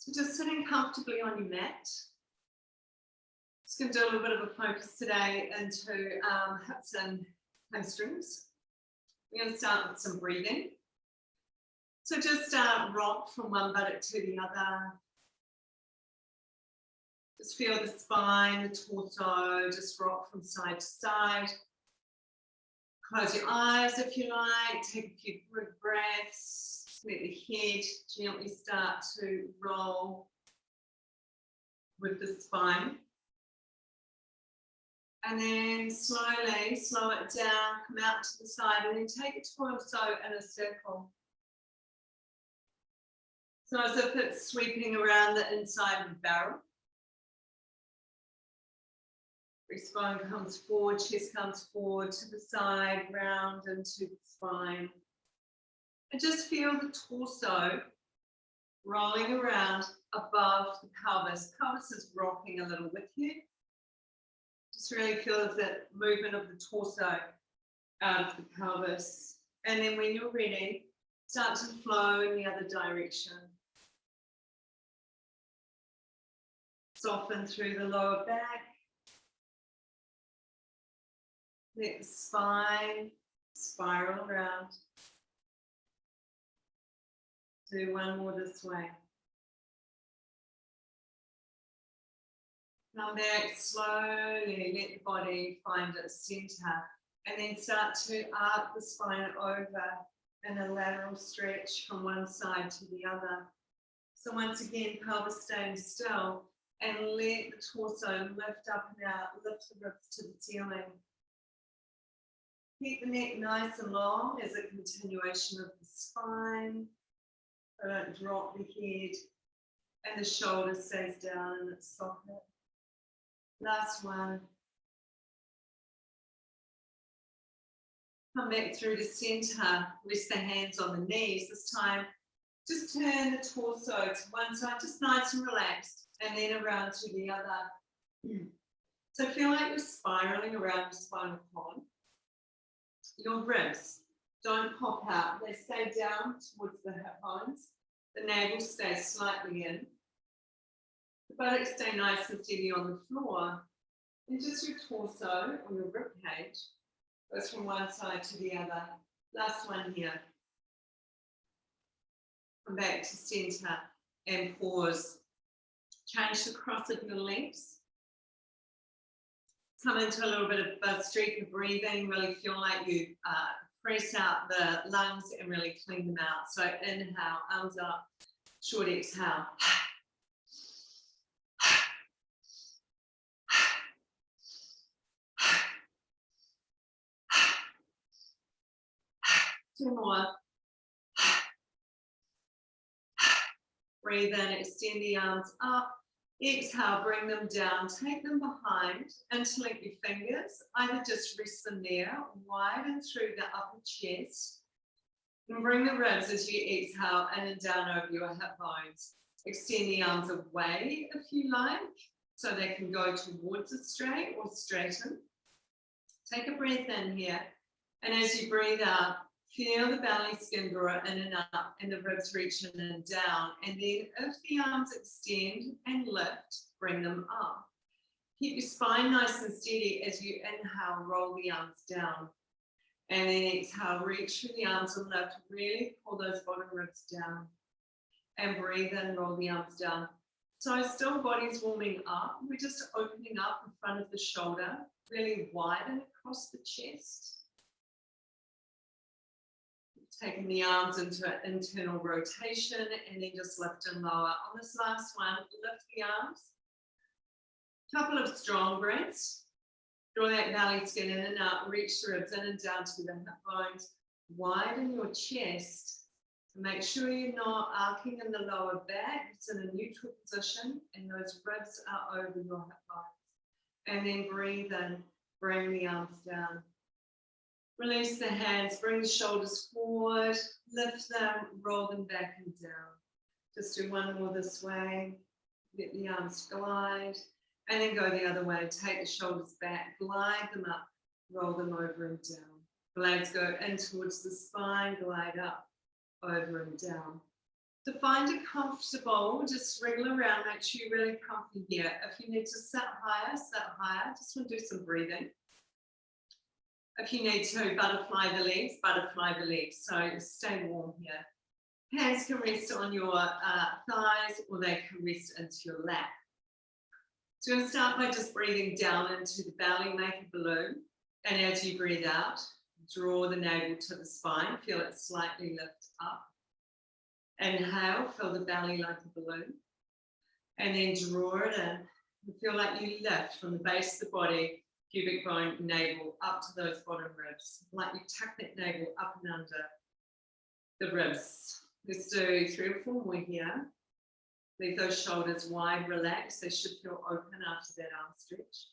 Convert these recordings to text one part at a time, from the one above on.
So just sitting comfortably on your mat. Just going to do a little bit of a focus today into hips and hamstrings. We're going to start with some breathing. So just rock from one buttock to the other. Just feel the spine, the torso, just rock from side to side. Close your eyes if you like, take a few big breaths, let the head gently start to roll with the spine. And then slowly slow it down, come out to the side, and then take your torso in a circle. So as if it's sweeping around the inside of the barrel. Spine comes forward, chest comes forward to the side, round into the spine. And just feel the torso rolling around above the pelvis. Pelvis is rocking a little with you. Just really feel that movement of the torso out of the pelvis. And then when you're ready, start to flow in the other direction. Soften through the lower back. Let the spine spiral around. Do one more this way. Come back slowly, let the body find its center, and then start to arc the spine over in a lateral stretch from one side to the other. So once again, pelvis staying still, and let the torso lift up and out, lift the ribs to the ceiling. Keep the neck nice and long as a continuation of the spine. So don't drop the head, and the shoulder stays down in its socket. Last one. Come back through to center, rest the hands on the knees. This time, just turn the torso to one side, just nice and relaxed, and then around to the other. So feel like you're spiraling around your spinal column. Your ribs don't pop out, they stay down towards the hip bones. The navel stays slightly in. The buttocks stay nice and steady on the floor. And just your torso or your rib cage goes from one side to the other. Last one here. Come back to center and pause. Change the cross of your legs. Come into a little bit of a streak of breathing, really feel like you press out the lungs and really clean them out. So inhale, arms up, short exhale. Two more. Breathe in, extend the arms up. Exhale, bring them down, take them behind, interlink your fingers, either just rest them there, widen through the upper chest, and bring the ribs as you exhale in and down over your hip bones. Extend the arms away if you like, so they can go towards a straight or straighten. Take a breath in here, and as you breathe out, feel the belly skin draw in and up and the ribs reach in and down. And then if the arms extend and lift, bring them up. Keep your spine nice and steady as you inhale, roll the arms down. And then exhale, reach through the arms and lift. Really pull those bottom ribs down. And breathe in, roll the arms down. So still body's warming up. We're just opening up in front of the shoulder, really widen across the chest. Taking the arms into an internal rotation and then just lift and lower. On this last one, lift the arms. Couple of strong breaths. Draw that belly skin in and out, reach the ribs in and down to the hip bones. Widen your chest. Make sure you're not arcing in the lower back. It's in a neutral position and those ribs are over your hip bones. And then breathe in, bring the arms down. Release the hands, bring the shoulders forward, lift them, roll them back and down. Just do one more this way. Let the arms glide, and then go the other way. Take the shoulders back, glide them up, roll them over and down. Blades go in towards the spine, glide up, over and down. To find it comfortable, just wriggle around, make sure you're really comfy here. If you need to sit higher, sit higher. Just want to do some breathing. If you need to, butterfly the legs, butterfly the legs. So stay warm here. Hands can rest on your thighs, or they can rest into your lap. So we're going to start by just breathing down into the belly, make a balloon. And as you breathe out, draw the navel to the spine, feel it slightly lift up. Inhale, fill the belly like a balloon. And then draw it in. You feel like you lift from the base of the body, pubic bone, navel, up to those bottom ribs. Like you tuck that navel up and under the ribs. Let's do 3 or 4 more here. Leave those shoulders wide, relaxed. They should feel open after that arm stretch.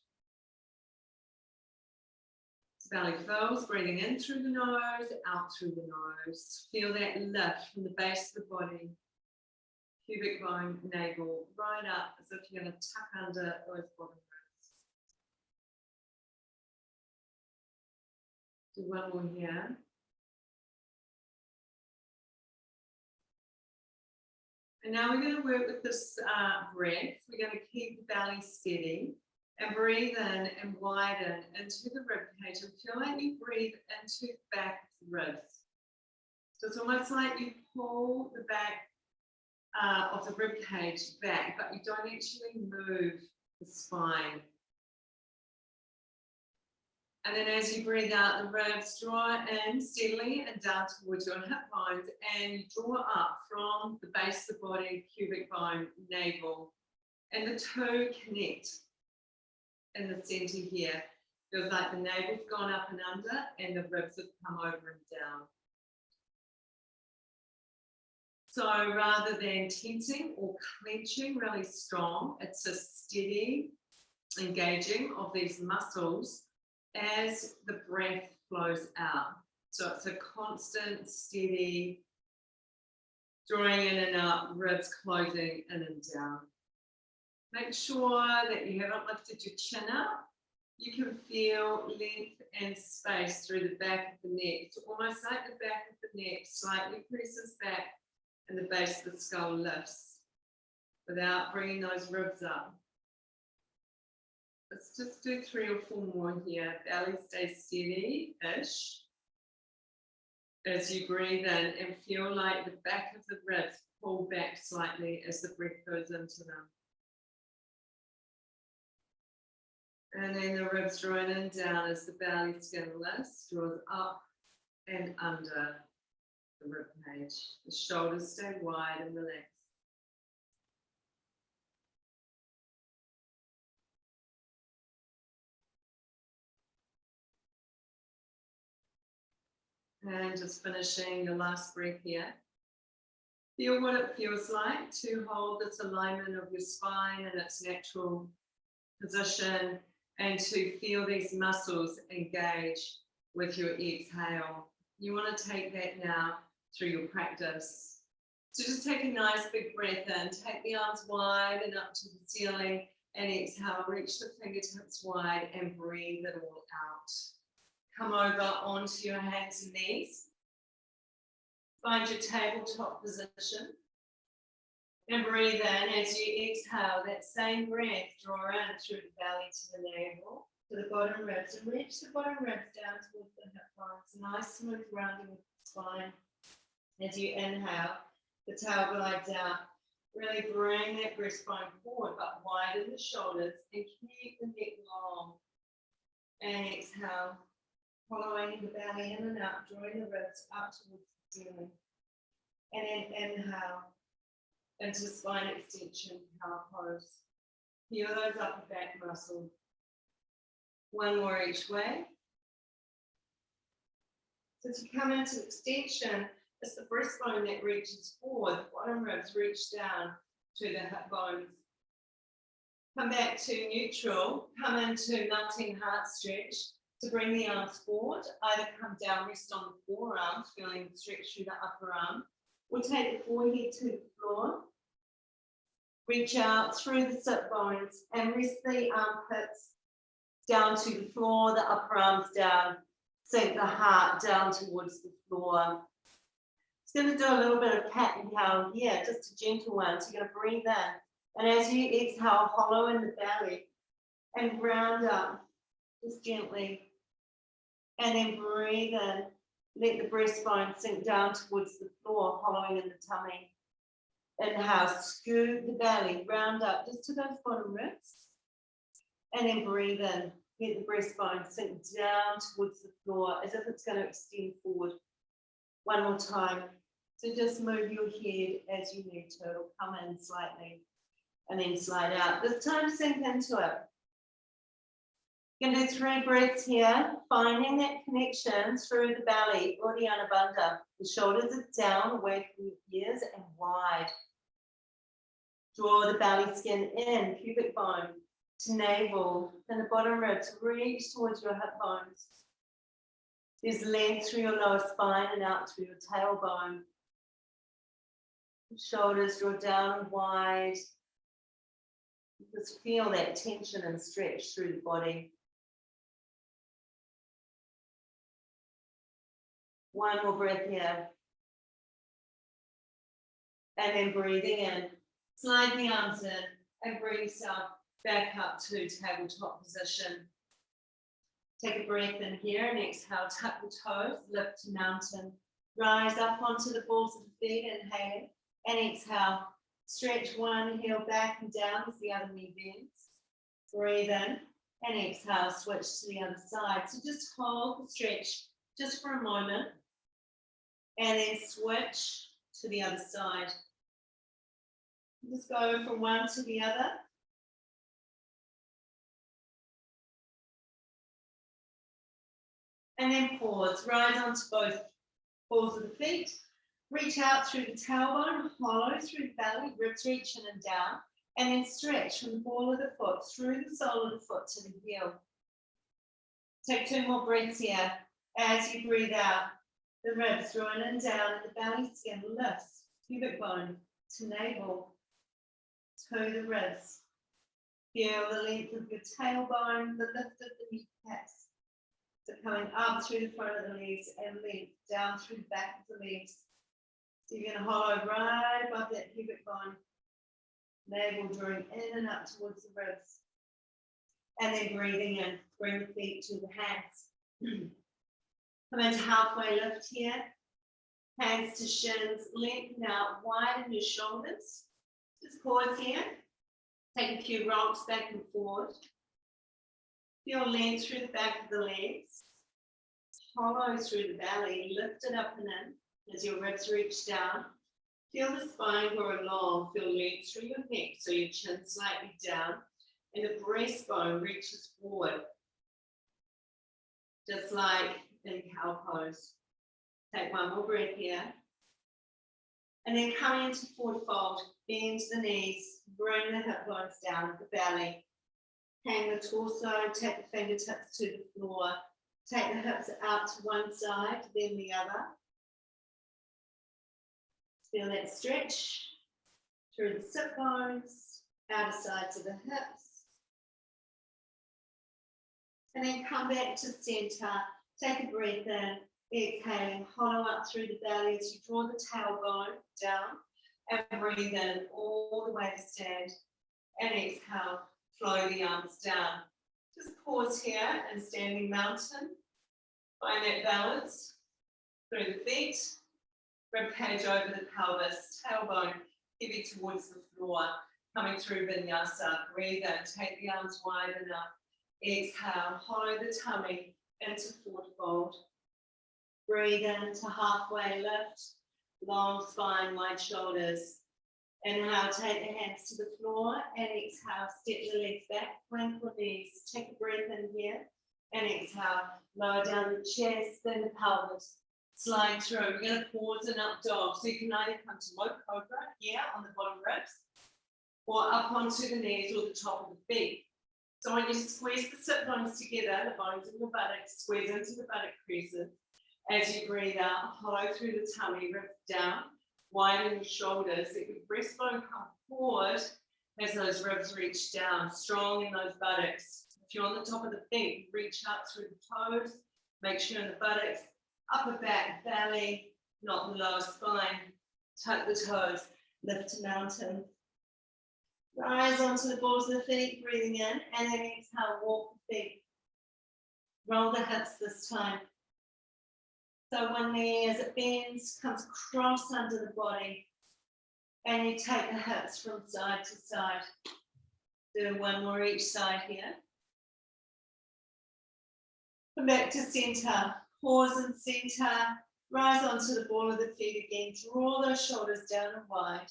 Belly fills, breathing in through the nose, out through the nose. Feel that lift from the base of the body. Pubic bone, navel, right up as if you're going to tuck under those bottom ribs. Do 1 more here. And now we're going to work with this breath. We're going to keep the belly steady and breathe in and widen into the rib cage and feel like you breathe into the back of the ribs. So it's almost like you pull the back of the rib cage back, but you don't actually move the spine. And then as you breathe out, the ribs draw in steadily and down towards your hip bones, and you draw up from the base of the body, pubic bone, navel, and the two connect in the center here. Feels like the navel's gone up and under, and the ribs have come over and down. So rather than tensing or clenching really strong, it's a steady engaging of these muscles as the breath flows out. So it's a constant, steady drawing in and out, ribs closing in and down. Make sure that you haven't lifted your chin up. You can feel length and space through the back of the neck. It's almost like the back of the neck slightly presses back and the base of the skull lifts without bringing those ribs up. Let's just do 3 or 4 more here. Belly stays steady-ish as you breathe in and feel like the back of the ribs pull back slightly as the breath goes into them. And then the ribs draw in and down as the belly skin lifts, draws up and under the rib cage. The shoulders stay wide and relaxed. And just finishing your last breath here. Feel what it feels like to hold this alignment of your spine in its natural position and to feel these muscles engage with your exhale. You want to take that now through your practice. So just take a nice big breath in, take the arms wide and up to the ceiling, and exhale, reach the fingertips wide and breathe it all out. Come over onto your hands and knees. Find your tabletop position. And breathe in as you exhale, that same breath, draw in through the belly to the navel, to the bottom ribs, and reach the bottom ribs down towards the hip bones. Nice smooth rounding of the spine. As you inhale, the tail glides out. Really bring that breastbone forward, but widen the shoulders and keep the neck long. And exhale, following the belly in and out, drawing the ribs up towards the ceiling. And then inhale into spine extension, cow pose. Feel those upper back muscles. 1 more each way. So to come into extension, it's the breastbone that reaches forward, the bottom ribs reach down to the hip bones. Come back to neutral, come into mounting heart stretch to bring the arms forward. Either come down, rest on the forearms, feeling the stretch through the upper arm, or take the forehead to the floor. Reach out through the sit bones and rest the armpits down to the floor, the upper arms down. Sink the heart down towards the floor. It's going to do a little bit of cat and cow here, just a gentle one. So you're going to breathe in. And as you exhale, hollow in the belly and round up, just gently. And then breathe in. Let the breastbone sink down towards the floor, hollowing in the tummy. Inhale, scoop the belly, round up just to those bottom ribs. And then breathe in. Let the breastbone sink down towards the floor as if it's going to extend forward. One more time. So just move your head as you need to. It'll come in slightly and then slide out. This time sink into it. You're going to do 3 breaths here, finding that connection through the belly, Uddiyana Bandha. The shoulders are down, away from your ears and wide. Draw the belly skin in, pubic bone to navel, and the bottom ribs reach towards your hip bones. There's length through your lower spine and out through your tailbone. Shoulders draw down and wide. Just feel that tension and stretch through the body. One more breath here. And then breathing in. Slide the arms in and bring yourself back up to tabletop position. Take a breath in here and exhale, tuck the toes, lift to mountain. Rise up onto the balls of the feet, inhaling, and exhale. Stretch one heel back and down as the other knee bends. Breathe in and exhale, switch to the other side. So just hold the stretch just for a moment and then switch to the other side. Just go from one to the other. And then pause, rise onto both balls of the feet. Reach out through the tailbone, hollow through the belly, ribs reach in and down. And then stretch from the ball of the foot through the sole of the foot to the heel. Take 2 more breaths here. As you breathe out, the ribs draw in and down, and the belly skin lifts, pubic bone to navel, to the ribs. Feel the length of your tailbone, the lift of the kneecaps. So coming up through the front of the legs and length down through the back of the legs. So you're going to hollow right above that pubic bone. Navel drawing in and up towards the ribs. And then breathing in, bring the feet to the hands. Come into halfway lift here. Hands to shins, lengthen out, widen your shoulders. Just pause here. Take a few rocks back and forward. Feel length through the back of the legs. Hollow through the belly, lift it up and in as your ribs reach down. Feel the spine grow long, feel length through your neck, so your chin slightly down, and the breastbone reaches forward. Just like in cow pose. Take one more breath here. And then coming into forward fold, bend the knees, bring the hip bones down at the belly. Hang the torso, take the fingertips to the floor. Take the hips out to one side, then the other. Feel that stretch through the sit bones, outer sides of the hips. And then come back to center. Take a breath in, exhaling, hollow up through the belly as you draw the tailbone down and breathe in all the way to stand. And exhale, flow the arms down. Just pause here and standing mountain. Find that balance through the feet. Rib cage over the pelvis, tailbone heavy towards the floor, coming through vinyasa. Breathe in, take the arms wide enough. Exhale, hollow the tummy into forward fold. Breathe into halfway lift, long spine, wide shoulders. Inhale, take the hands to the floor and exhale, step the legs back, plank your knees. Take a breath in here and exhale, lower down the chest, then the pelvis. Slide through. We're going to pause in up dog. So you can either come to low cobra here on the bottom ribs or up onto the knees or the top of the feet. So I want you to squeeze the sit bones together, the bones in your buttocks, squeeze into the buttock creases. As you breathe out, hollow through the tummy, rib down, widen your shoulders. Let your breastbone come forward as those ribs reach down, strong in those buttocks. If you're on the top of the feet, reach out through the toes, make sure in the buttocks, upper back, belly, not the lower spine. Tuck the toes, lift to mountain. Rise onto the balls of the feet, breathing in, and then exhale, walk the feet. Roll the hips this time. So one knee as it bends, comes across under the body, and you take the hips from side to side. Do one more each side here. Come back to center, pause in center, rise onto the ball of the feet again, draw those shoulders down and wide.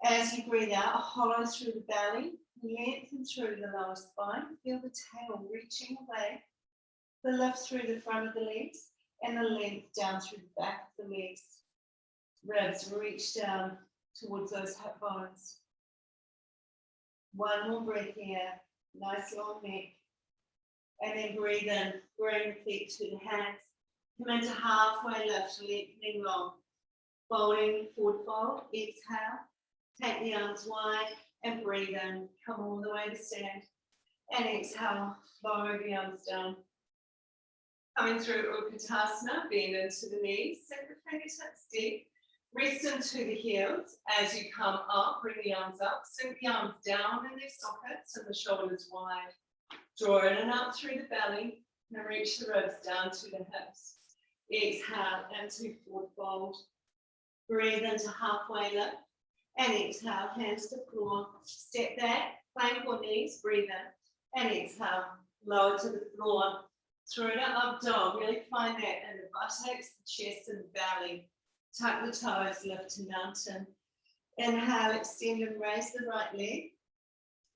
As you breathe out, hollow through the belly, lengthen through the lower spine, feel the tail reaching away, the lift through the front of the legs, and the length down through the back of the legs. Ribs reach down towards those hip bones. One more breath here, nice long neck. And then breathe in, bring the feet to the hands. Come into halfway lift, lengthening long. Folding, forward fold, exhale. Take the arms wide and breathe in. Come all the way to stand. And exhale, lower the arms down. Coming through Utkatasana, bend into the knees, sink the fingertips deep. Rest into the heels. As you come up, bring the arms up. Sink the arms down in their sockets and the shoulders wide. Draw in and up through the belly and reach the ribs down to the hips. Exhale into forward fold. Breathe into halfway lift and exhale, hands to floor. Step back, plank or knees, breathe in and exhale, lower to the floor. Through to up dog, really find that in the buttocks, the chest and the belly. Tuck the toes, lift to mountain. Inhale, extend and raise the right leg.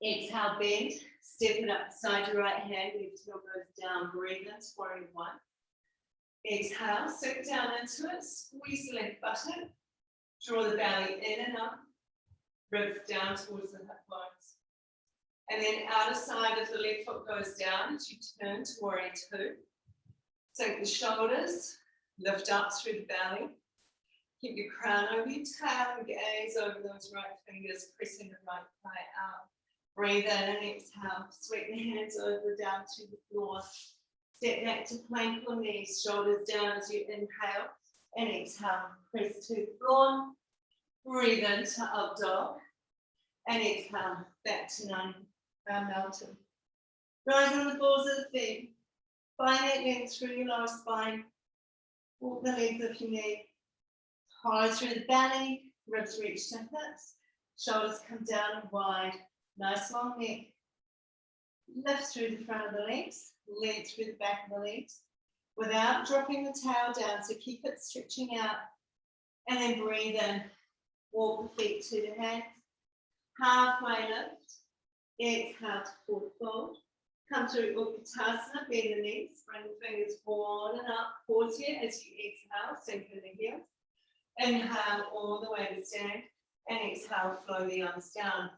Exhale, bend, step it up beside your right hand, left heel goes down, breathe in, warrior one. Exhale, sink down into it, squeeze the left buttock, draw the belly in and up, ribs down towards the hip bones. And then outer side of the left foot goes down as you turn to warrior two. Sink the shoulders, lift up through the belly. Keep your crown over your tail and gaze over those right fingers, pressing the right thigh out. Breathe in and exhale. Sweep the hands over down to the floor. Step back to plank or knees, shoulders down as you inhale and exhale. Press to the floor. Breathe into up dog and exhale back to mountain. Rise on the balls of the feet. Find that length through your lower spine. Walk the legs if you need. Hollow through the belly, ribs reach to hips, shoulders come down and wide. Nice long neck. Lift through the front of the legs, length through the back of the legs, without dropping the tail down, so keep it stretching out. And then breathe in, walk the feet to the hands, halfway lift, exhale to forward fold. Come through Utkatasana, bend the knees, bring the fingers forward and up. Pause here as you exhale, sink in the heels. Inhale all the way to stand, and exhale, flow the arms down.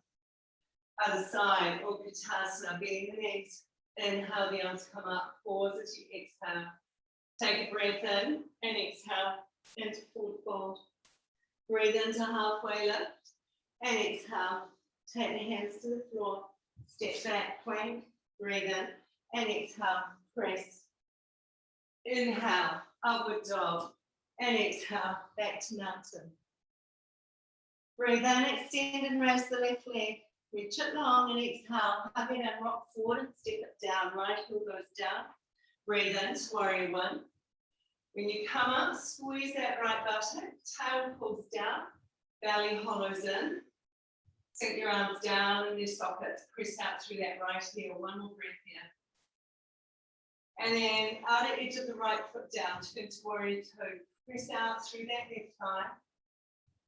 Other side, Utkatasana, bending the knees. Inhale, the arms come up, pause as you exhale. Take a breath in and exhale into forward fold. Breathe into halfway lift and exhale. Take the hands to the floor. Step back, plank, breathe in and exhale, press. Inhale, upward dog and exhale, back to mountain. Breathe in, extend and raise the left leg. Reach it long and exhale, hug it and rock forward and step it down. Right heel goes down. Breathe in, warrior one. When you come up, squeeze that right buttock, tail pulls down, belly hollows in. Sink your arms down in their sockets, press out through that right heel. One more breath here. And then outer edge of the right foot down, turn to warrior two. Press out through that left thigh.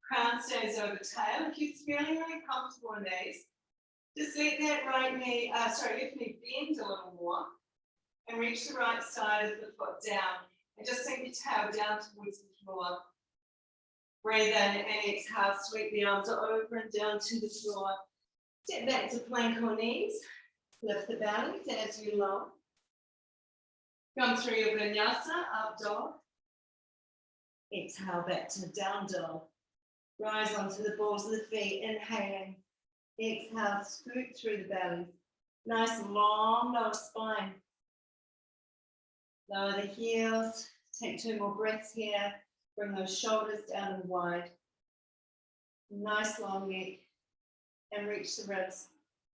Crown stays over tail. If you're feeling really comfortable in these, just let that left knee bend a little more and reach the right side of the foot down. And just sink your tail down towards the floor. Breathe in and exhale, sweep the arms over and down to the floor. Step back to plank or knees. Lift the belly as you lower. Come through your vinyasa, up dog. Exhale back to down dog. Rise onto the balls of the feet, inhaling. Exhale, scoot through the belly. Nice long lower spine. Lower the heels. Take two more breaths here. Bring those shoulders down and wide. Nice long neck. And reach the ribs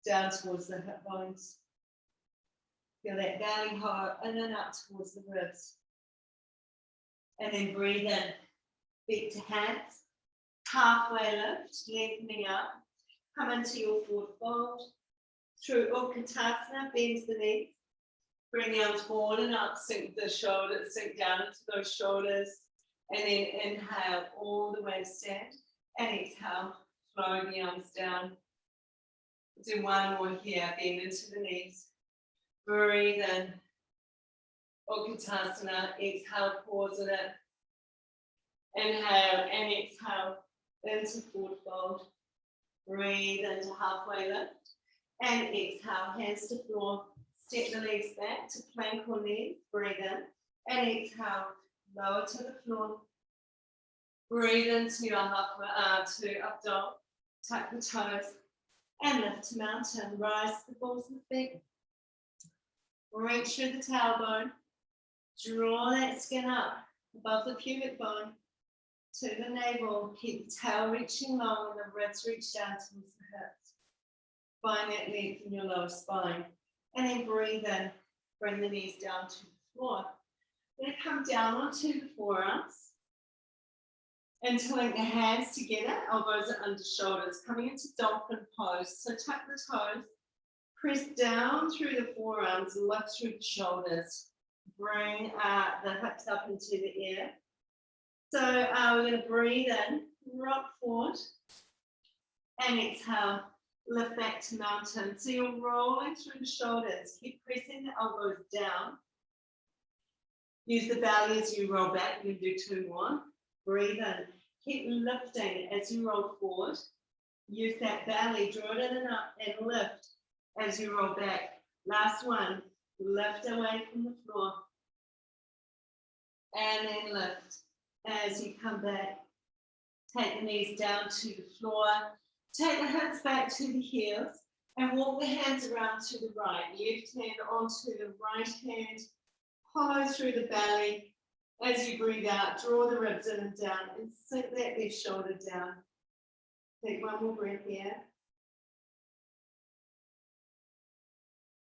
down towards the hip bones. Feel that belly hollow in and up towards the ribs. And then breathe in. Feet to hands. Halfway lift, lengthening up. Come into your forward fold. Through Utkatasana, bend the knees. Bring the arms forward and up, sink the shoulders, sink down into those shoulders. And then inhale all the way to stand. And exhale, flow the arms down. Do one more here, bend into the knees. Breathe in. Utkatasana, exhale, pause in it. Inhale and exhale into forward fold. Breathe into halfway lift. And exhale, hands to floor. Step the legs back to plank or knee. Breathe in. And exhale, lower to the floor. Breathe into your halfway, to up dog. Tuck the toes. And lift to mountain. Rise the balls of the feet. Reach through the tailbone. Draw that skin up above the pubic bone to the navel. Keep the tail reaching long and the ribs reach down towards the hips. Find that length in your lower spine. And then breathe in. Bring the knees down to the floor. Then come down onto the forearms. Interlink the hands together. Elbows are under shoulders. Coming into dolphin pose. So tuck the toes. Press down through the forearms. Lift through the shoulders. Bring the hips up into the air. So we're going to breathe in, rock forward, and exhale, lift back to mountain. So you're rolling through the shoulders. Keep pressing the elbows down. Use the belly as you roll back. You can do two more. Breathe in. Keep lifting as you roll forward. Use that belly, draw it in and up, and lift as you roll back. Last one. Lift away from the floor. And then lift. As you come back, take the knees down to the floor. Take the hips back to the heels. And walk the hands around to the right. Left hand onto the right hand. Hollow through the belly. As you breathe out, draw the ribs in and down. And sink that left shoulder down. Take one more breath here.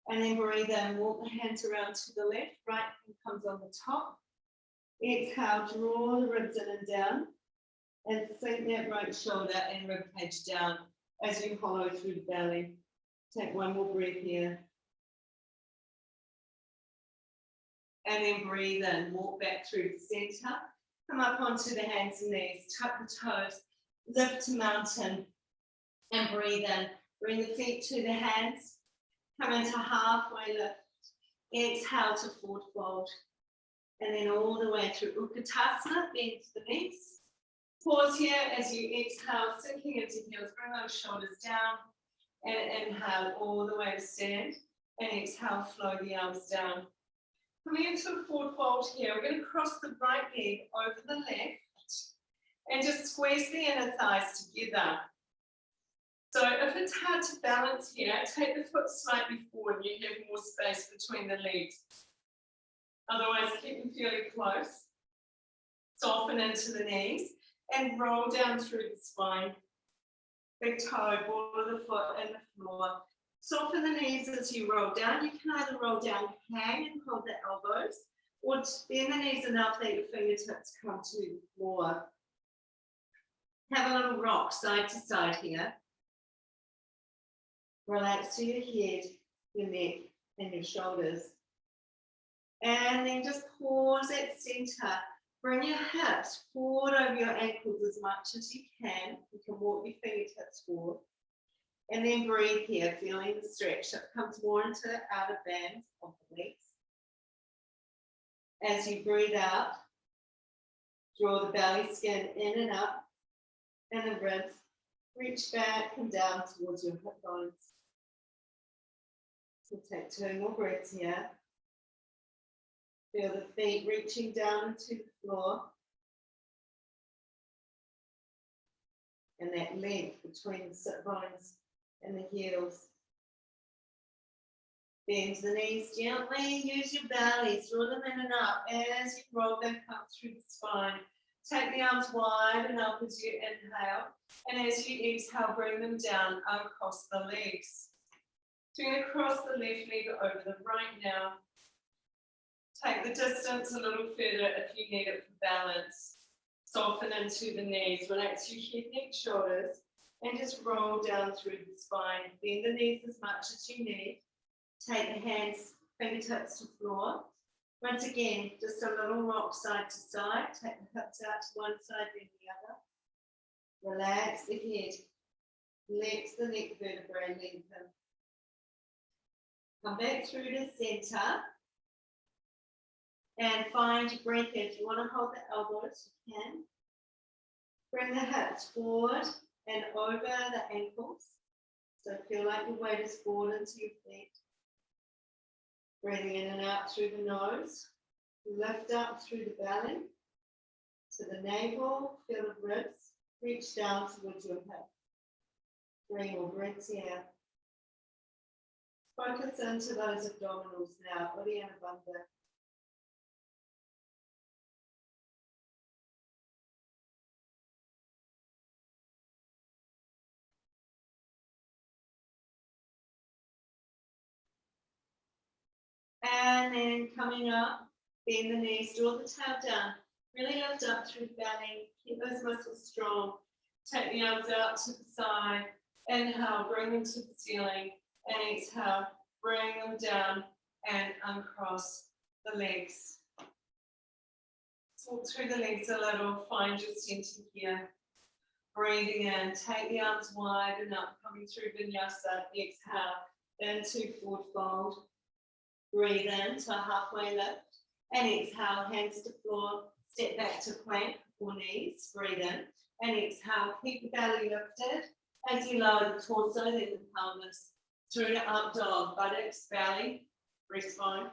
And then breathe in, walk the hands around to the left, right hand comes on the top. Exhale, draw the ribs in and down. And sink that right shoulder and rib cage down as you hollow through the belly. Take one more breath here. And then breathe in, walk back through the center. Come up onto the hands and knees, tuck the toes, lift to mountain. And breathe in, bring the feet to the hands. Come into halfway lift. Exhale to forward fold. And then all the way through Utkatasana, bend the knees. Pause here as you exhale, sinking into heels. Bring those shoulders down. And inhale all the way to stand. And exhale, flow the arms down. Coming into a forward fold here, we're going to cross the right leg over the left. And just squeeze the inner thighs together. So if it's hard to balance here, take the foot slightly forward and you have more space between the legs. Otherwise, keep them fairly close. Soften into the knees and roll down through the spine. Big toe, ball of the foot and the floor. Soften the knees as you roll down. You can either roll down, hang and hold the elbows, or bend the knees enough that your fingertips come to the floor. Have a little rock side to side here. Relax to your head, your neck, and your shoulders. And then just pause at center. Bring your hips forward over your ankles as much as you can. You can walk your fingertips forward. And then breathe here, feeling the stretch. It comes more into the outer bands of the legs. As you breathe out, draw the belly skin in and up, and the ribs reach back and down towards your hip bones. We'll take two more breaths here. Feel the feet reaching down into the floor. And that length between the sit bones and the heels. Bend the knees gently. Use your belly. Draw them in and up as you roll back up through the spine. Take the arms wide and up as you inhale. And as you exhale, bring them down across the legs. So you're going to cross the left leg over the right now. Take the distance a little further if you need it for balance. Soften into the knees. Relax your head, neck, shoulders. And just roll down through the spine. Bend the knees as much as you need. Take the hands, fingertips to floor. Once again, just a little rock side to side. Take the hips out to one side, then the other. Relax the head. Flex the neck vertebrae, lengthen. Come back through to center. And find your breath in. If you want to hold the elbows, you can. Bring the hips forward and over the ankles. So feel like your weight is forward into your feet. Breathing in and out through the nose. Lift up through the belly to the navel. Feel the ribs. Reach down towards your hips. 3 more breaths here. Focus into those abdominals now. Uddiyana Bandha. And then coming up, bend the knees, draw the tail down. Really lift up through the belly. Keep those muscles strong. Take the arms out to the side. Inhale, bring them to the ceiling. And exhale, bring them down and uncross the legs. Walk through the legs a little. Find your center here. Breathing in. Take the arms wide and up. Coming through vinyasa. Exhale. Into forward fold. Breathe in to a halfway lift and exhale, hands to floor, step back to plank or knees, breathe in and exhale, keep the belly lifted as you lower the torso, then the pelvis through to up dog, buttocks, belly, breastbone,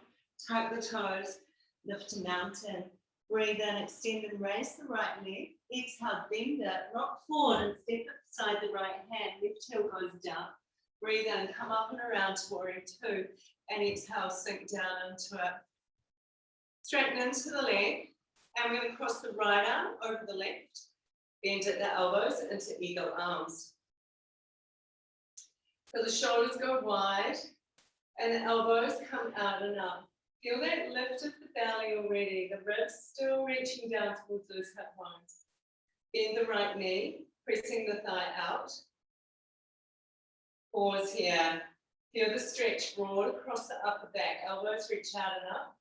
tuck the toes, lift to mountain, breathe in, extend and raise the right leg, exhale, bend it, rock forward and step it beside the right hand, left heel goes down, breathe in, come up and around to warrior 2. And exhale, sink down into it. Straighten into the leg. And we're going to cross the right arm over the left. Bend at the elbows into eagle arms. So the shoulders go wide. And the elbows come out and up. Feel that lift of the belly already. The ribs still reaching down towards those hip bones. Bend the right knee. Pressing the thigh out. Pause here. Feel the stretch broad across the upper back. Elbows reach out and up.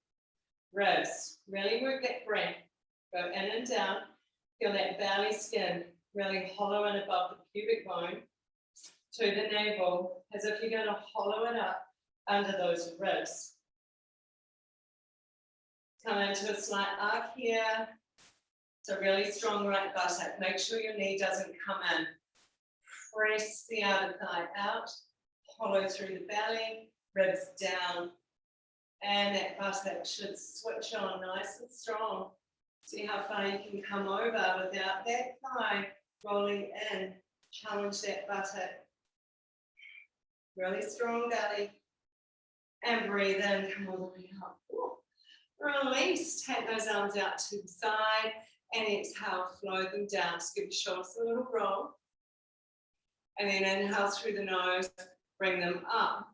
Ribs. Really work that breath. Go in and down. Feel that belly skin really hollow and above the pubic bone to the navel, as if you're going to hollow it up under those ribs. Come into a slight arc here. So really strong right buttock. Make sure your knee doesn't come in. Press the outer thigh out. Hollow through the belly, ribs down, and that buttock should switch on nice and strong. See how far you can come over without that thigh rolling in. Challenge that buttock. Really strong belly. And breathe in, come all the way up. Release, take those arms out to the side, and exhale, flow them down. Just give your shoulders a little roll. And then inhale through the nose. Bring them up.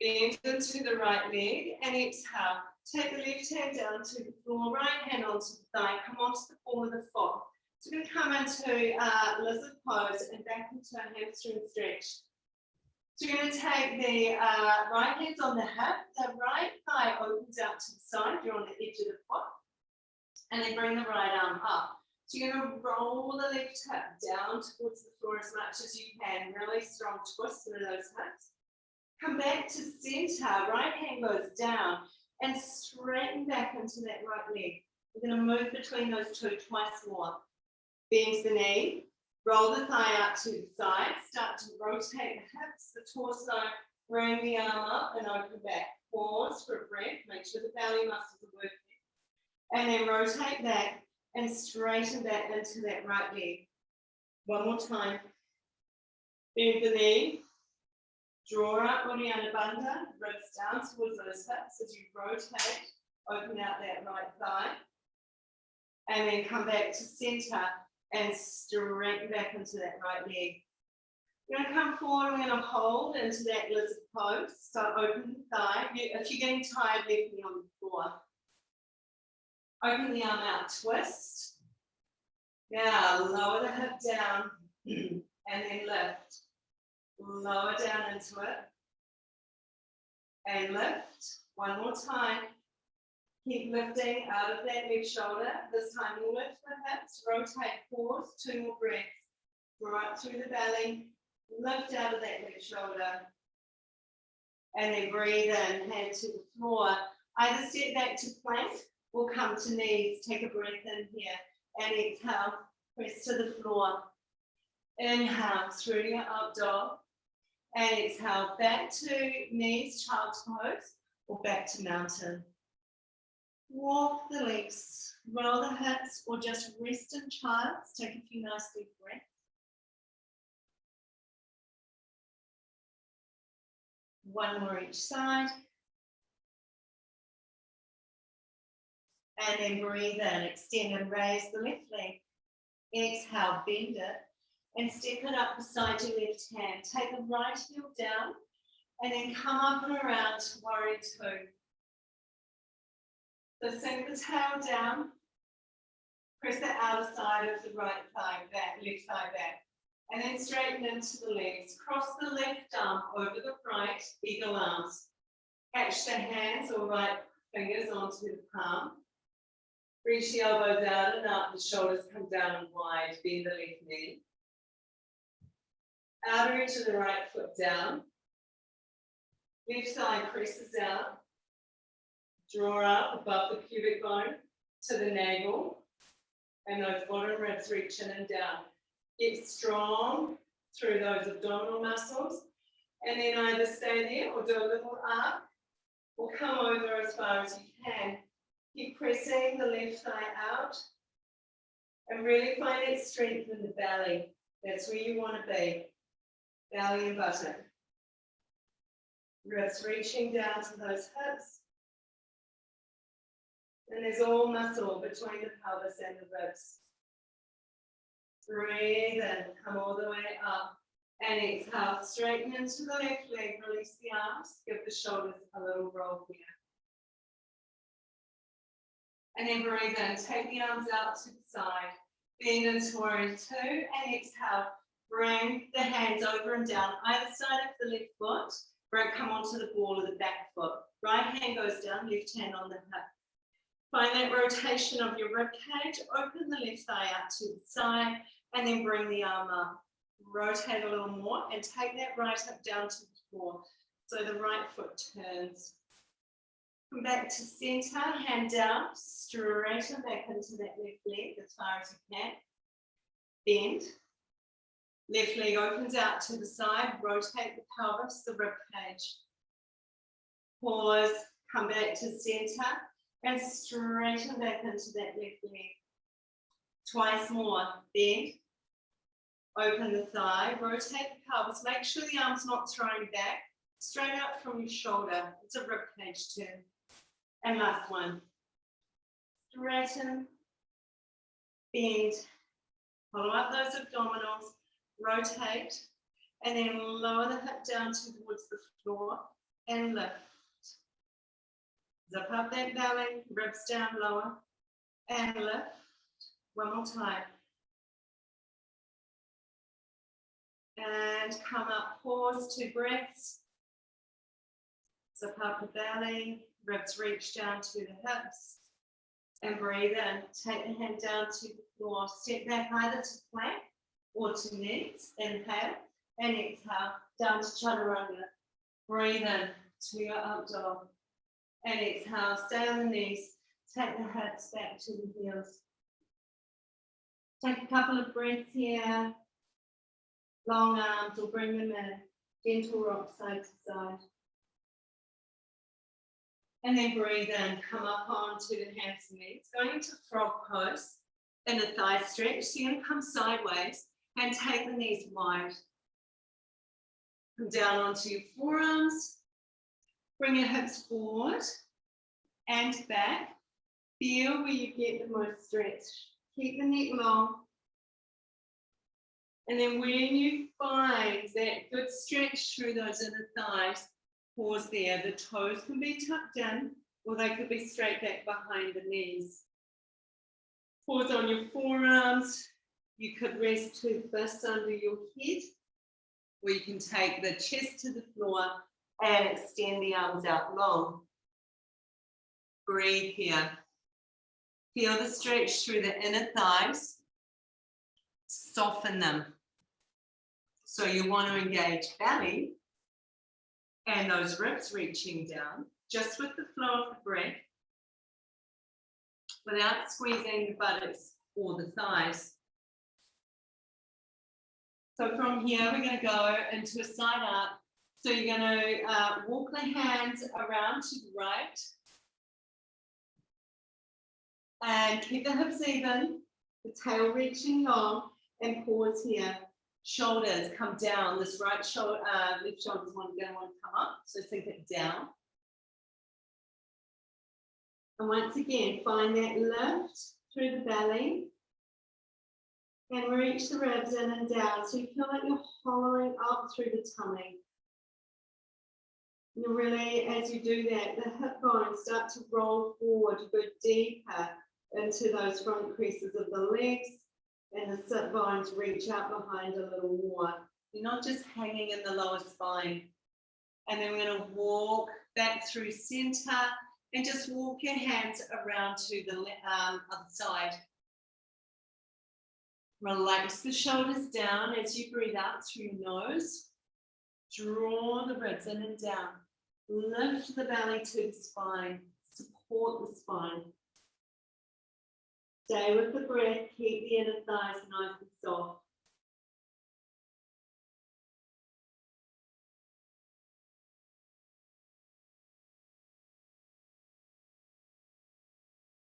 Bend into the right leg and exhale. Take the left hand down to the floor, right hand onto the thigh. Come onto the form of the foot. So we're going to come into lizard pose and back into a hamstring stretch. So you're going to take the right hands on the hip. The right thigh opens out to the side. You're on the edge of the foot. And then bring the right arm up. So you're going to roll the left hip down towards the floor as much as you can. Really strong twist through those hips. Come back to center. Right hand goes down and straighten back into that right leg. We're going to move between those two twice more. Bend the knee. Roll the thigh out to the side. Start to rotate the hips, the torso. Bring the arm up and open back. Pause for a breath. Make sure the belly muscles are working. And then rotate back and straighten back into that right leg. One more time. Bend the knee. Draw up Uddiyana Bandha, ribs down towards those hips as you rotate, open out that right thigh. And then come back to center and straighten back into that right leg. You're going to come forward, we're going to hold into that lizard pose. So open the thigh. If you're getting tired, leave me on the floor. Open the arm out, twist. Now lower the hip down and then lift. Lower down into it. And lift. One more time. Keep lifting out of that left shoulder. This time you lift the hips, rotate, pause, 2 more breaths. Draw up through the belly, lift out of that left shoulder. And then breathe in, hand to the floor. Either step back to plank or come to knees. Take a breath in here and exhale, press to the floor. Inhale through your up dog and exhale back to knees, child's pose, or back to mountain. Walk the legs, roll the hips, or just rest in child's. Take a few nice deep breaths. One more each side. And then breathe in, extend and raise the left leg. Exhale, bend it, and step it up beside your left hand. Take the right heel down, and then come up and around to warrior 2. So sink the tail down, press the outer side of the right thigh back, left thigh back, and then straighten into the legs. Cross the left arm over the right, eagle arms. Catch the hands or right fingers onto the palm. Reach the elbows out and up, the shoulders come down and wide, bend the left knee. Outer edge of the right foot down. Left thigh presses out. Draw up above the pubic bone to the navel, and those bottom ribs reach in and down. Get strong through those abdominal muscles, and then either stay there or do a little up, or come over as far as you can. Keep pressing the left thigh out, and really find that strength in the belly. That's where you want to be, belly and buttock. Ribs reaching down to those hips. And there's all muscle between the pelvis and the ribs. Breathe in, come all the way up. And exhale, straighten into the left leg, release the arms, give the shoulders a little roll here. And then breathe in, take the arms out to the side, bend into warrior 2, and exhale. Bring the hands over and down either side of the left foot. Come onto the ball of the back foot. Right hand goes down, left hand on the hip. Find that rotation of your rib cage, open the left thigh out to the side, and then bring the arm up. Rotate a little more and take that right hip down to the floor. So the right foot turns. Come back to center, hand down, straighten back into that left leg as far as you can. Bend. Left leg opens out to the side, rotate the pelvis, the rib cage. Pause, come back to center. And straighten back into that left leg. Twice more. Bend. Open the thigh. Rotate the pelvis. Make sure the arm's not thrown back. Straight out from your shoulder. It's a rib cage turn. And last one. Straighten. Bend. Follow up those abdominals. Rotate. And then lower the hip down towards the floor. And lift. Zip up that belly, ribs down lower, and lift. One more time. And come up, pause, 2 breaths. Zip up the belly, ribs reach down to the hips. And breathe in. Take the hand down to the floor. Step back either to plank or to knees. Inhale and exhale. Down to chaturanga. Breathe in to your up dog. And exhale, stay on the knees, take the hips back to the heels. Take a couple of breaths here, long arms or bring them in, gentle rock side to side. And then breathe in, come up onto the hands and knees, going into frog pose in a thigh stretch. So you're going to come sideways and take the knees wide. Come down onto your forearms. Bring your hips forward and back, Feel where you get the most stretch. Keep the neck long. And then when you find that good stretch through those inner thighs, pause there. The toes can be tucked in, or they could be straight back behind the knees. Pause on your forearms. You could rest two fists under your head, or you can take the chest to the floor and extend the arms out long. Breathe here. Feel the stretch through the inner thighs. Soften them. So you want to engage belly and those ribs reaching down, just with the flow of the breath, without squeezing the buttocks or the thighs. So from here, we're going to go into a side up. So you're going to walk the hands around to the right and keep the hips even, the tail reaching long, and pause here. Shoulders come down. This right shoulder, left shoulder is going to want to come up. So sink it down. And once again, find that lift through the belly. And reach the ribs in and down. So you feel like you're hollowing up through the tummy. And really, as you do that, the hip bones start to roll forward. You go deeper into those front creases of the legs. And the sit bones reach out behind a little more. You're not just hanging in the lower spine. And then we're going to walk back through center and just walk your hands around to the other side. Relax the shoulders down as you breathe out through your nose. Draw the ribs in and down. Lift the belly to the spine. Support the spine. Stay with the breath. Keep the inner thighs nice and soft.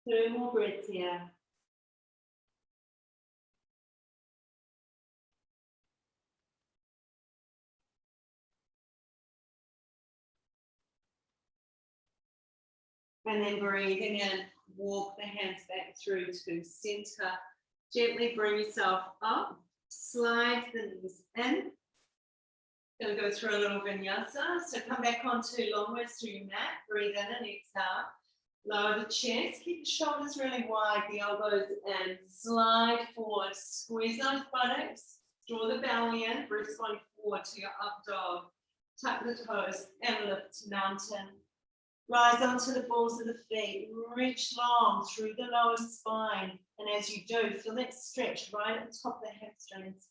Two more breaths here. And then breathing in, walk the hands back through to center. Gently bring yourself up, slide the knees in. Going to go through a little vinyasa. So come back onto long ways through your mat. Breathe in and exhale. Lower the chest. Keep the shoulders really wide, the elbows in. Slide forward. Squeeze those buttocks. Draw the belly in. Breastbone forward to your up dog. Tuck the toes and lift to mountain. Rise onto the balls of the feet, reach long through the lower spine. And as you do, feel that stretch right at the top of the hamstrings.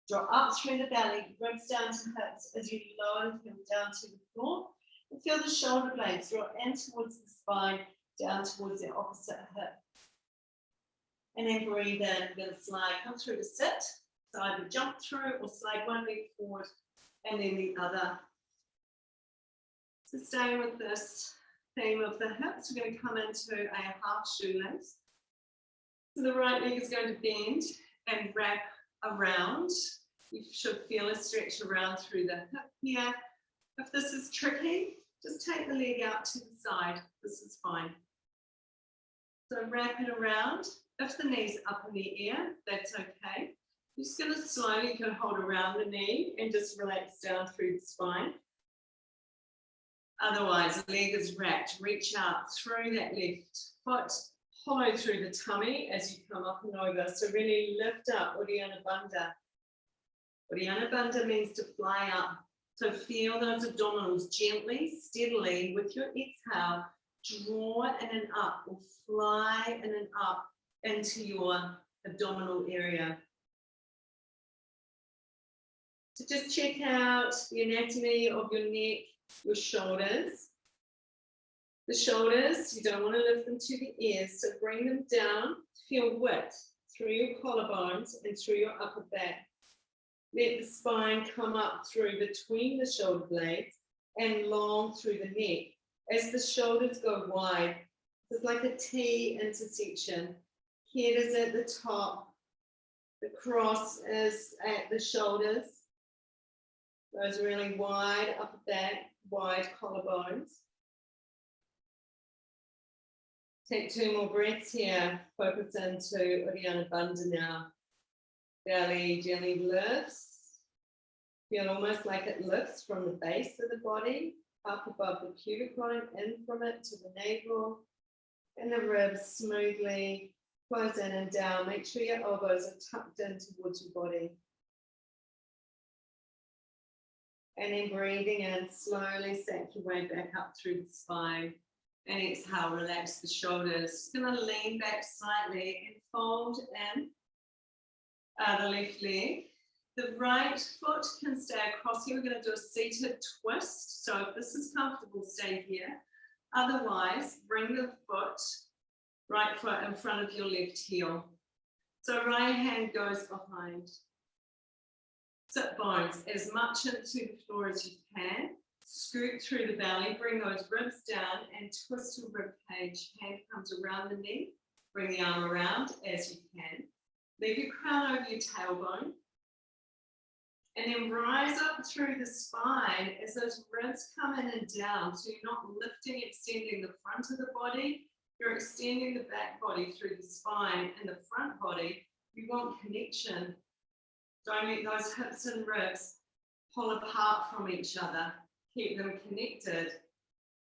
Draw up through the belly, ribs down to hips as you lower the heel down to the floor. And feel the shoulder blades draw in towards the spine, down towards the opposite hip. And then breathe in, we're going to slide, come through to sit. So either jump through or slide one leg forward and then the other. So staying with this theme of the hips, we're going to come into a half shoelace. So the right leg is going to bend and wrap around. You should feel a stretch around through the hip here. If this is tricky, just take the leg out to the side. This is fine. So wrap it around. If the knee's up in the air, that's okay. You're just going to slowly, you can hold around the knee and just relax down through the spine. Otherwise, the leg is wrapped. Reach out through that left foot, hollow through the tummy as you come up and over. So really lift up, Uddiyana Bandha. Uddiyana Bandha means to fly up. So feel those abdominals gently, steadily with your exhale. Draw in and up or fly in and up into your abdominal area. So just check out the anatomy of your neck, your shoulders. The shoulders, you don't want to lift them to the ears, so bring them down, feel width through your collarbones and through your upper back. Let the spine come up through between the shoulder blades and long through the neck. As the shoulders go wide, it's like a T intersection. Head is at the top, the cross is at the shoulders. Those really wide upper back, wide collarbones. Take 2 more breaths here. Focus into Uddiyana Bandha now. Belly gently lifts. Feel almost like it lifts from the base of the body, up above the pubic line, in from it to the navel. And the ribs smoothly close in and down. Make sure your elbows are tucked in towards your body. And then breathing in, slowly stack your way back up through the spine. And exhale, relax the shoulders. Just going to lean back slightly and fold in the left leg. The right foot can stay across here. We're going to do a seated twist. So if this is comfortable, stay here. Otherwise, bring the foot, right foot in front of your left heel. So right hand goes behind. Sit bones as much into the floor as you can. Scoot through the belly, bring those ribs down and twist your rib cage. Hand comes around the knee, bring the arm around as you can. Leave your crown over your tailbone. And then rise up through the spine as those ribs come in and down. So you're not lifting, extending the front of the body. You're extending the back body through the spine and the front body. You want connection. Don't let those hips and ribs pull apart from each other. Keep them connected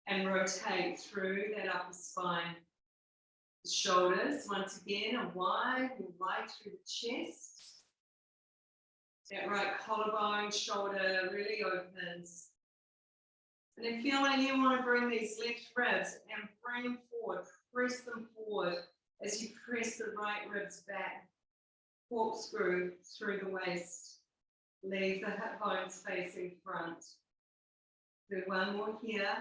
and rotate through that upper spine. The shoulders, once again, are wide through the chest. That right collarbone, shoulder really opens. And then feel like you want to bring these left ribs and bring them forward, press them forward as you press the right ribs back. Corkscrew through the waist. Leave the hip bones facing front. Do one more here.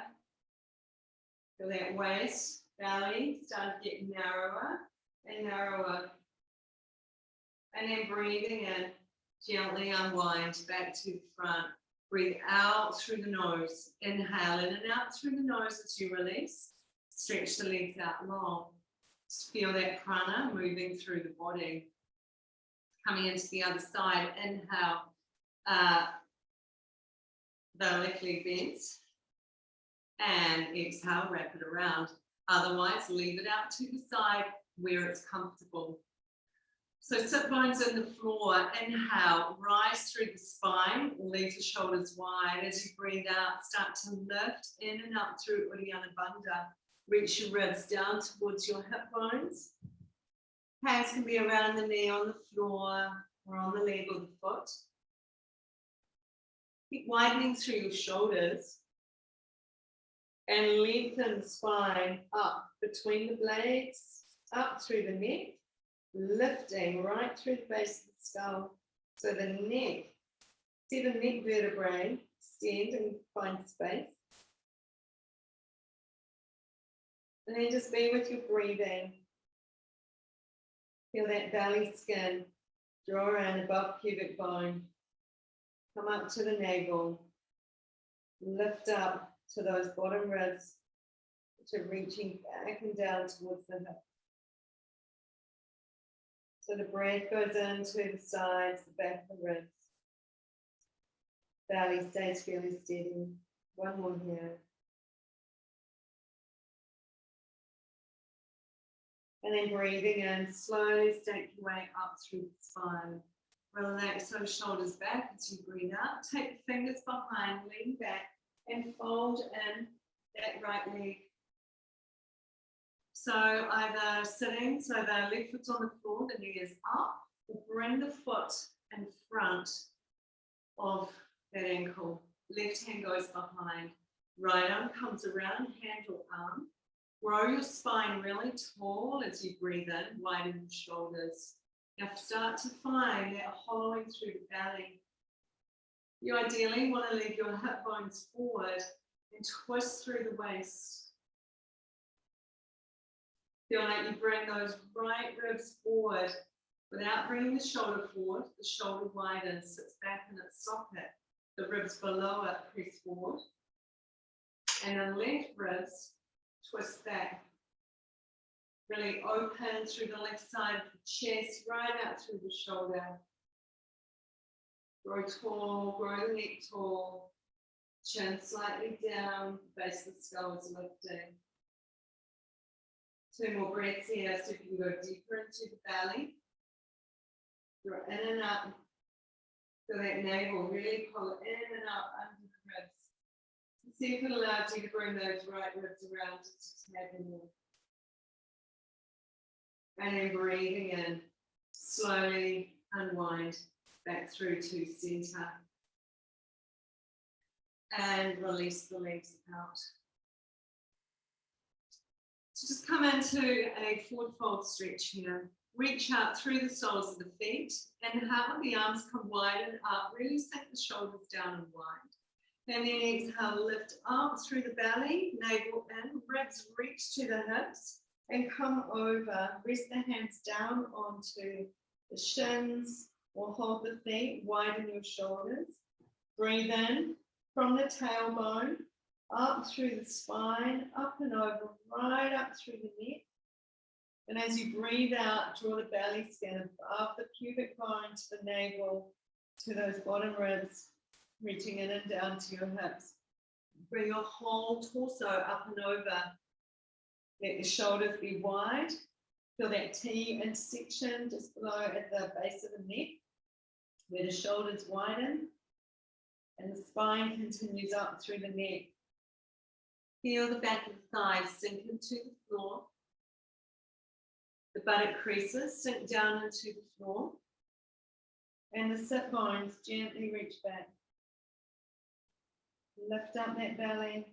Feel that waist, belly start to get narrower and narrower. And then breathing in, gently unwind back to the front. Breathe out through the nose. Inhale in and out through the nose as you release. Stretch the legs out long. Just feel that prana moving through the body. Coming into the other side, inhale. The left leg bends. And exhale, wrap it around. Otherwise, leave it out to the side where it's comfortable. So sit bones in the floor, inhale, rise through the spine, leave the shoulders wide. As you breathe out, start to lift in and up through Uddiyana Bandha. Reach your ribs down towards your hip bones. Hands can be around the knee, on the floor, or on the leg or the foot. Keep widening through your shoulders. And lengthen the spine up between the blades, up through the neck. Lifting right through the base of the skull. So the neck, 7 neck vertebrae, extend and find space. And then just be with your breathing. Feel that belly skin draw around above pubic bone. Come up to the navel. Lift up to those bottom ribs, which are reaching back and down towards the hip. So the breath goes into the sides, the back of the ribs. Belly stays fairly steady. One more here. And then breathing in, slowly stake your way up through the spine. Relax those shoulders back as you breathe out. Take the fingers behind, lean back, and fold in that right leg. So either sitting, so the left foot's on the floor, the knee is up, or bring the foot in front of that ankle. Left hand goes behind. Right arm comes around, hand or arm. Grow your spine really tall as you breathe in, widen your shoulders. Now start to find that hollowing through the belly. You ideally want to leave your hip bones forward and twist through the waist. Feel like you bring those right ribs forward without bringing the shoulder forward. The shoulder widens, sits back in its socket. The ribs below it press forward. And the left ribs twist back. Really open through the left side of the chest, right out through the shoulder. Grow tall, grow the neck tall. Chin slightly down, base of the skull is lifting. 2 more breaths here so you can go deeper into the belly. Draw in and up. Feel that navel really pull in and up under the ribs. See if it allows you to bring those right ribs around just a tad more. And then breathing in, slowly unwind back through to center. And release the legs out. So just come into a forward fold stretch here. Reach out through the soles of the feet. Inhale, the arms come widen up. Really sink the shoulders down and wide. And then exhale, lift up through the belly, navel in, ribs reach to the hips, and come over. Rest the hands down onto the shins, or hold the feet, widen your shoulders. Breathe in from the tailbone, up through the spine, up and over, right up through the neck. And as you breathe out, draw the belly skin above the pubic bone to the navel, to those bottom ribs, reaching in and down to your hips. Bring your whole torso up and over. Let the shoulders be wide. Feel that T intersection just below at the base of the neck, where the shoulders widen and the spine continues up through the neck. Feel the back of the thighs sink into the floor. The buttock creases sink down into the floor. And the sit bones gently reach back. Lift up that belly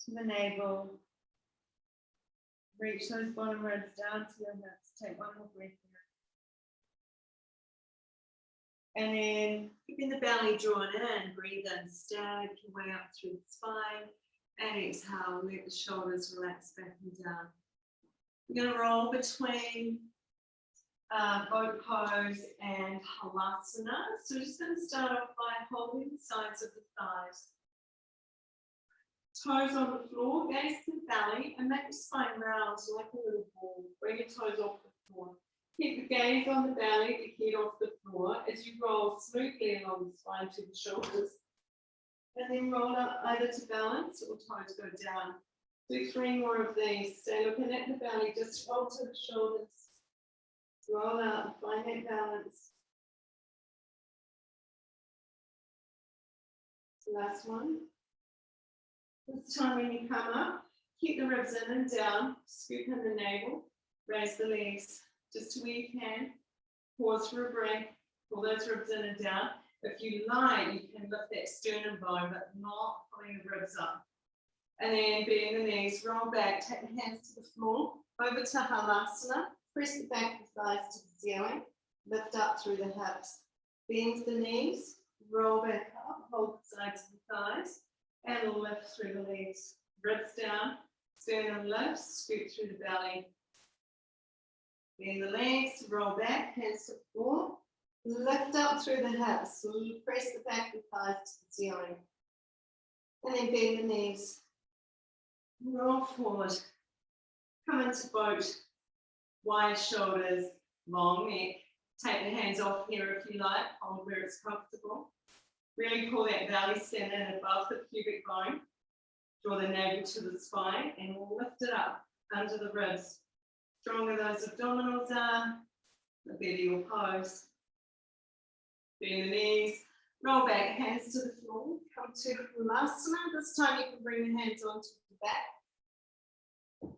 to the navel. Reach those bottom ribs down to your hips. Take one more breath here. And then keeping the belly drawn in, breathe in, stag your way up through the spine. And exhale, let the shoulders relax back and down. We're going to roll between boat pose and halasana. So we're just going to start off by holding the sides of the thighs. Toes on the floor, gaze to the belly, and make your spine round like a little ball. Bring your toes off the floor. Keep the gaze on the belly, the head off the floor as you roll smoothly along the spine to the shoulders. And then roll up either to balance or toes go down. Do 3 more of these. Stay looking at the belly, just roll to the shoulders. Roll out, find that balance. Last one. This time when you come up, keep the ribs in and down, scoop in the navel, raise the legs just to where you can. Pause for a breath, pull those ribs in and down. If you like, you can lift that sternum bone, but not pulling the ribs up. And then bend the knees, roll back, take the hands to the floor, over to halasana, press the back of the thighs to the ceiling, lift up through the hips, bend the knees, roll back up, hold the sides of the thighs, and lift through the legs. Ribs down, sternum lifts, scoop through the belly. Bend the legs, roll back, hands to the floor, lift up through the hips, press the back of the thighs to the ceiling. And then bend the knees. Roll forward, come into boat, wide shoulders, long neck. Take the hands off here if you like, hold where it's comfortable. Really pull that belly skin in above the pubic bone. Draw the navel to the spine and lift it up under the ribs. Stronger those abdominals are, the better your pose. Bend the knees, roll back, hands to the floor, come to halasana. This time you can bring the hands onto the back.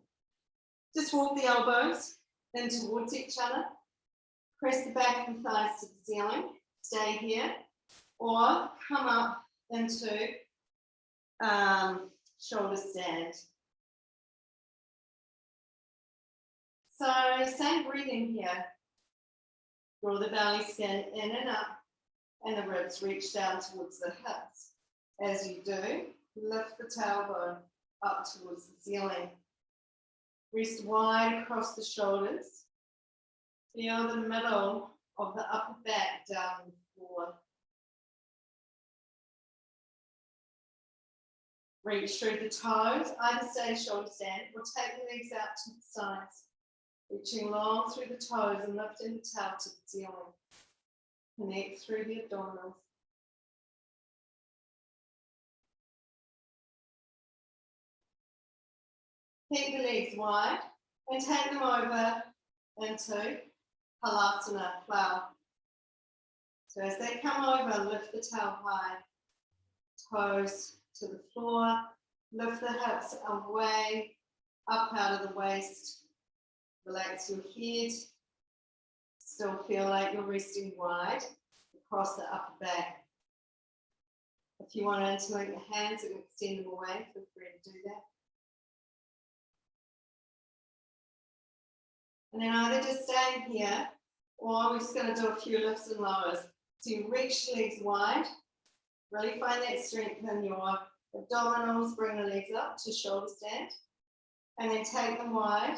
Just walk the elbows in towards each other. Press the back of the thighs to the ceiling. Stay here. Or come up into shoulder stand. So same breathing here. Draw the belly skin in and up, and the ribs reach down towards the hips. As you do, lift the tailbone up towards the ceiling. Rest wide across the shoulders. Feel the middle of the upper back down on the floor. Reach through the toes, either stay shoulder stand or take the legs out to the sides. Reaching long through the toes and lifting the tail to the ceiling. Connect through the abdominals. Keep the legs wide and take them over into Halasana, plow. So as they come over, lift the tail high, toes to the floor, lift the hips away, up out of the waist, relax your head, still feel like you're resting wide across the upper back. If you want to interlink the hands and extend them away, feel free to do that. And then either just staying here, or we're just going to do a few lifts and lowers. So you reach legs wide, really find that strength in your abdominals, bring the legs up to shoulder stand, and then take them wide,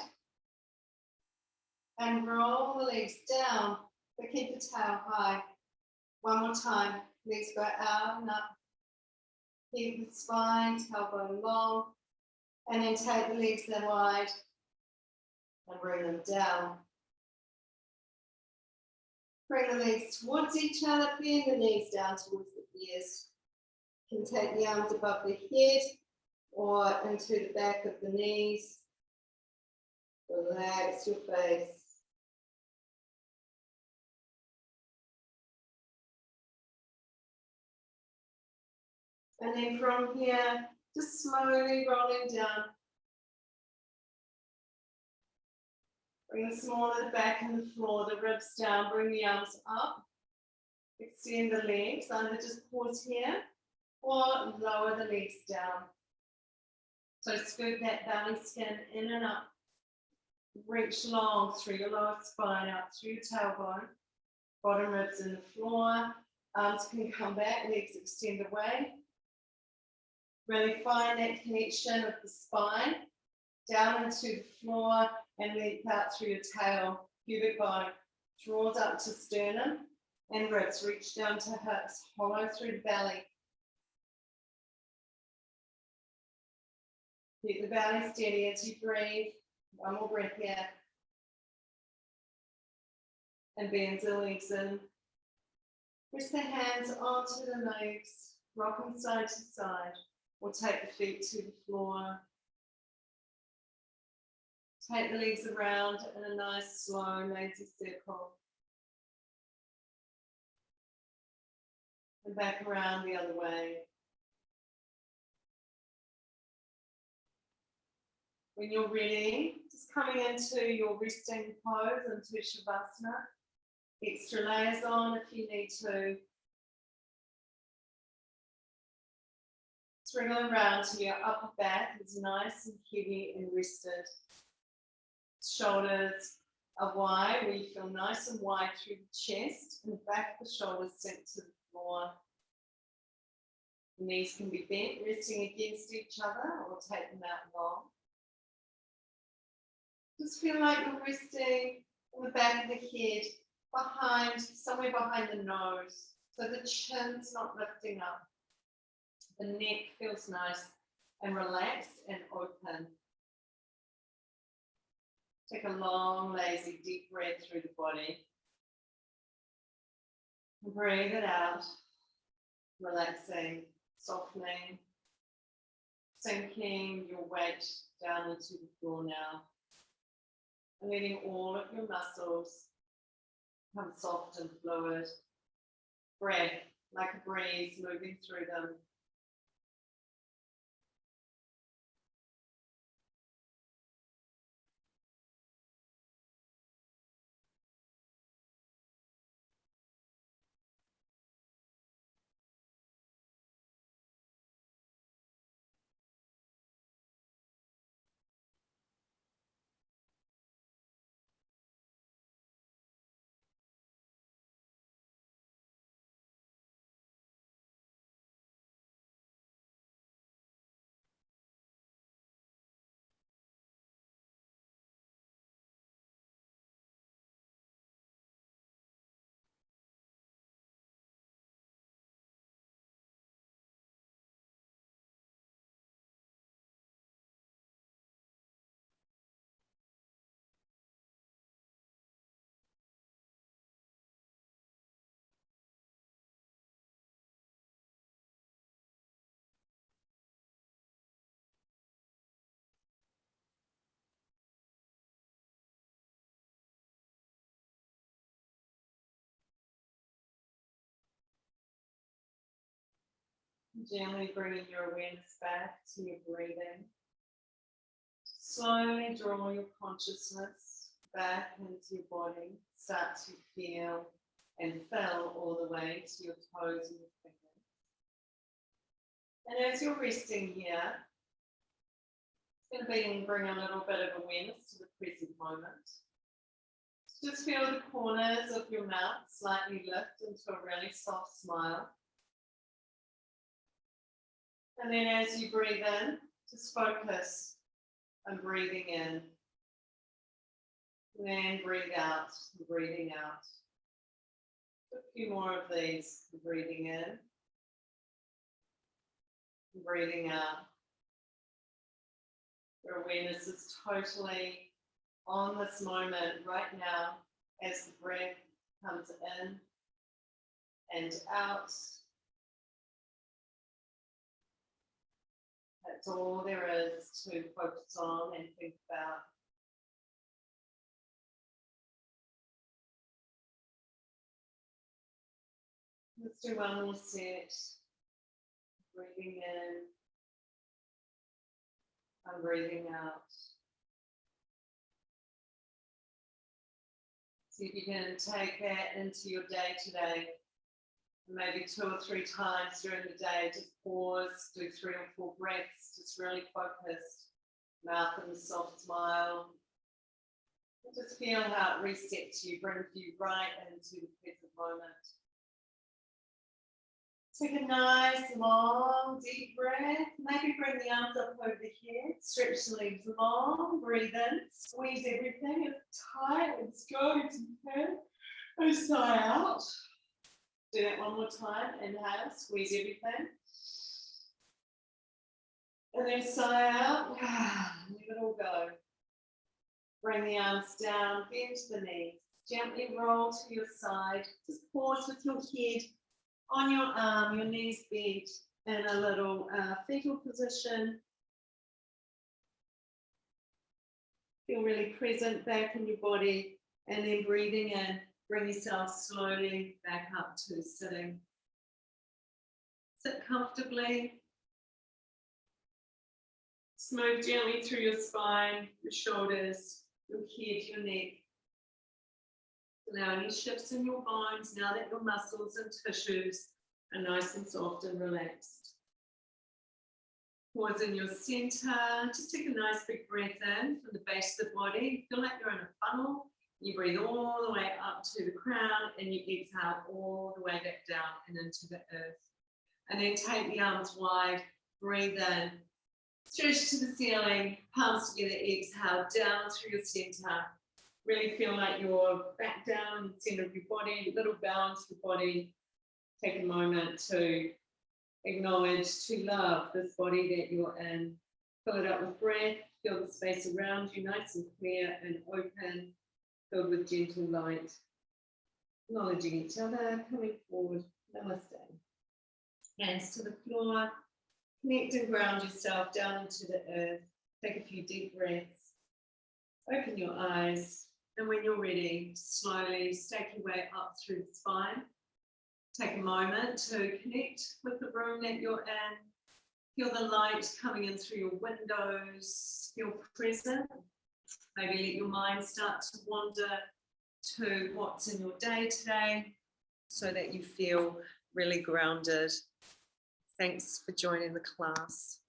and roll the legs down, but keep the tail high. One more time, legs go out and up. Keep the spine, tailbone long, and then take the legs then wide and bring them down. Bring the legs towards each other, bend the knees down towards the ears. You can take the arms above the head or into the back of the knees. Relax your face. And then from here, just slowly rolling down. Bring the small of the back and the floor, the ribs down, bring the arms up. Extend the legs, either just pause here or lower the legs down. So scoop that belly skin in and up. Reach long through your lower spine, out through your tailbone. Bottom ribs in the floor. Arms can come back, legs extend away. Really find that connection of the spine down into the floor and leap out through your tail. Pubic bone draws up to sternum and ribs reach down to hips, hollow through the belly. Keep the belly steady as you breathe. One more breath here. And bend the legs in. Press the hands onto the legs, rock them side to side, or take the feet to the floor. Take the legs around in a nice, slow, lazy circle. And back around the other way. When you're ready, just coming into your resting pose, into Shavasana. Extra layers on if you need to. Wriggle around to your upper back is nice and heavy and rested. Shoulders are wide, where you feel nice and wide through the chest, and the back of the shoulders sink to the floor. The knees can be bent, resting against each other, or take them out long. Just feel like you're resting on the back of the head, somewhere behind the nose, so the chin's not lifting up. The neck feels nice and relaxed and open. Take a long, lazy, deep breath through the body. And breathe it out, relaxing, softening, sinking your weight down into the floor now. And letting all of your muscles become soft and fluid. Breath like a breeze moving through them. Gently bringing your awareness back to your breathing. Slowly draw your consciousness back into your body. Start to feel and fill all the way to your toes and your fingers. And as you're resting here, it's going to bring a little bit of awareness to the present moment. Just feel the corners of your mouth slightly lift into a really soft smile. And then as you breathe in, just focus on breathing in. And then breathe out, breathing out. A few more of these, breathing in, breathing out. Your awareness is totally on this moment right now as the breath comes in and out. That's all there is to focus on and think about. Let's do one more set. Breathing in. I'm breathing out. See if you can take that into your day today. Maybe 2 or 3 times during the day, just pause, do 3 or 4 breaths, just really focused. Mouth and a soft smile. And just feel how it resets you, brings you right into the present moment. Take a nice, long, deep breath. Maybe bring the arms up over the head. Stretch the legs long. Breathe in. Squeeze everything as tight and strong as you can. And sigh out. Do that one more time. Inhale. Squeeze everything. And then sigh out. Let it all go. Bring the arms down. Bend the knees. Gently roll to your side. Just pause with your head on your arm, your knees bent in a little fetal position. Feel really present back in your body, and then breathing in, bring yourself slowly back up to sitting. Sit comfortably. Smooth gently through your spine, your shoulders, your head, your neck. Allow any shifts in your bones now that your muscles and tissues are nice and soft and relaxed. Pause in your center. Just take a nice big breath in from the base of the body. Feel like you're in a funnel. You breathe all the way up to the crown and you exhale all the way back down and into the earth. And then take the arms wide, breathe in, stretch to the ceiling, palms together, exhale down through your center. Really feel like you're back down in the center of your body, a little balance your body. Take a moment to acknowledge, to love this body that you're in. Fill it up with breath, feel the space around you nice and clear and open, filled with gentle light. Acknowledging each other, coming forward, namaste. Hands to the floor, connect and ground yourself down into the earth. Take a few deep breaths. Open your eyes. And when you're ready, slowly stake your way up through the spine. Take a moment to connect with the room that you're in. Feel the light coming in through your windows. Feel present. Maybe let your mind start to wander to what's in your day today so that you feel really grounded. Thanks for joining the class.